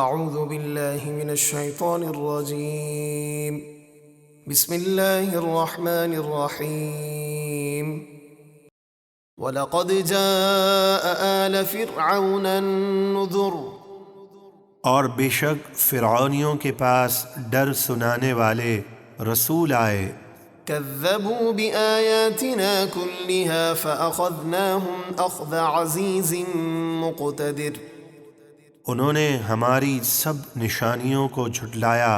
اعوذ باللہ من الشیطان الرجیم بسم اللہ الرحمن الرحیم وَلَقَدْ جَاءَ آلَ فِرْعَوْنَ النُّذُرُ اور بے شک فرعونیوں کے پاس ڈر سنانے والے رسول آئے، كَذَّبُوا بِآيَاتِنَا كُلِّهَا فَأَخَذْنَاهُمْ أَخْذَ عَزِيزٍ مُقْتَدِرٍ انہوں نے ہماری سب نشانیوں کو جھٹلایا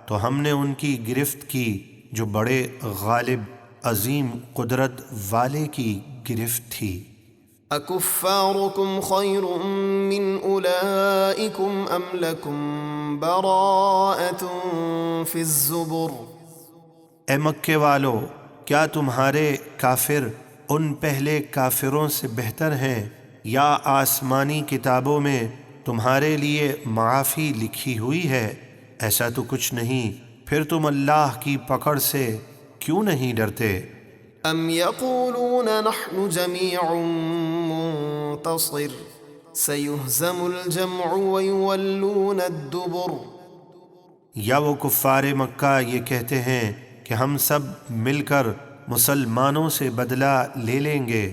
تو ہم نے ان کی گرفت کی جو بڑے غالب عظیم قدرت والے کی گرفت تھی۔ أَكُفَّارُكُمْ خَيْرٌ مِّنْ أُولَئِكُمْ أَمْ لَكُمْ بَرَاءَةٌ فِي الزُّبُرِ اے مکے والو، کیا تمہارے کافر ان پہلے کافروں سے بہتر ہیں، یا آسمانی کتابوں میں تمہارے لیے معافی لکھی ہوئی ہے؟ ایسا تو کچھ نہیں، پھر تم اللہ کی پکڑ سے کیوں نہیں ڈرتے؟ ام یقولون نحن جمیع منتصر سیہزم الجمع ویولون الدبر یا وہ کفار مکہ یہ کہتے ہیں کہ ہم سب مل کر مسلمانوں سے بدلہ لے لیں گے،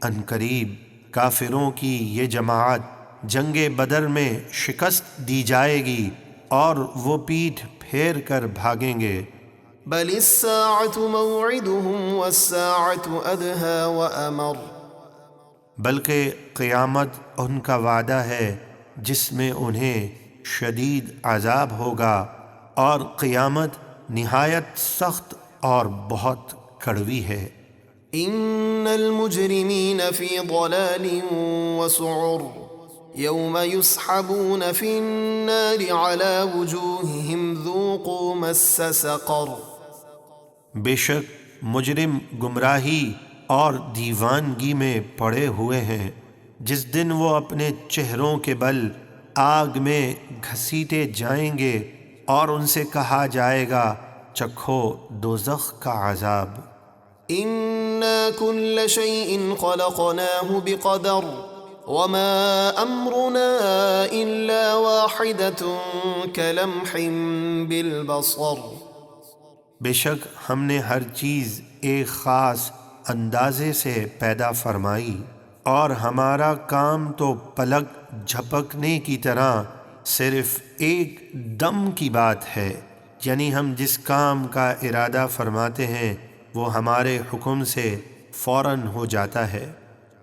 ان قریب کافروں کی یہ جماعت جنگ بدر میں شکست دی جائے گی اور وہ پیٹھ پھیر کر بھاگیں گے۔ بل الساعة موعدهم والساعة أدهى وأمر بلکہ قیامت ان کا وعدہ ہے جس میں انہیں شدید عذاب ہوگا، اور قیامت نہایت سخت اور بہت کڑوی ہے۔ ان المجرمین فی ضلال وسعر یوم یسحبون فی النار على وجوہہم ذوقوا مس سقر بے شک مجرم گمراہی اور دیوانگی میں پڑے ہوئے ہیں، جس دن وہ اپنے چہروں کے بل آگ میں گھسیٹے جائیں گے اور ان سے کہا جائے گا چکھو دوزخ کا عذاب۔ انا كل شيء خلقناه بقدر وما امرنا الا واحدة كلمح بالبصر بے شک ہم نے ہر چیز ایک خاص اندازے سے پیدا فرمائی، اور ہمارا کام تو پلک جھپکنے کی طرح صرف ایک دم کی بات ہے، یعنی ہم جس کام کا ارادہ فرماتے ہیں وہ ہمارے حکم سے فوراً ہو جاتا ہے۔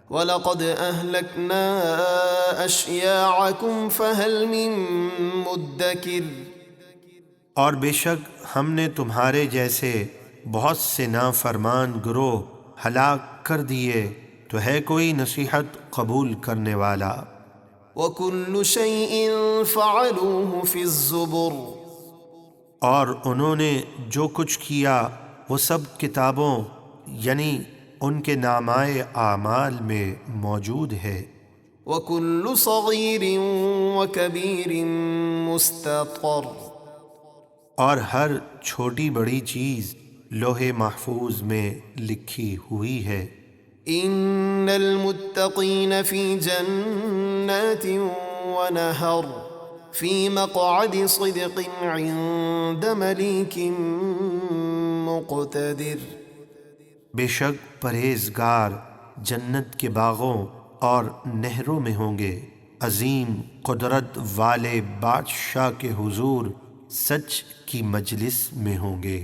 وَلَقَدْ أَهْلَكْنَا أَشْيَاعَكُمْ فَهَلْ مِن مُدَّكِرٍ اور بے شک ہم نے تمہارے جیسے بہت سے نافرمان گروہ ہلاک کر دیے، تو ہے کوئی نصیحت قبول کرنے والا؟ وَكُلُّ شَيْءٍ فَعَلُوهُ فِي الزُّبُرِ اور انہوں نے جو کچھ کیا وہ سب کتابوں یعنی ان کے نامۂ اعمال میں موجود ہے۔ وَكُلُّ صَغِيرٍ وَكَبِيرٍ مُسْتَطَرٍ اور ہر چھوٹی بڑی چیز لوح محفوظ میں لکھی ہوئی ہے۔ ان المتقین فی جنات ونہر فی مقعد صدق عند ملیک مقتدر بے شک پرہیزگار جنت کے باغوں اور نہروں میں ہوں گے، عظیم قدرت والے بادشاہ کے حضور سچ کی مجلس میں ہوں گے۔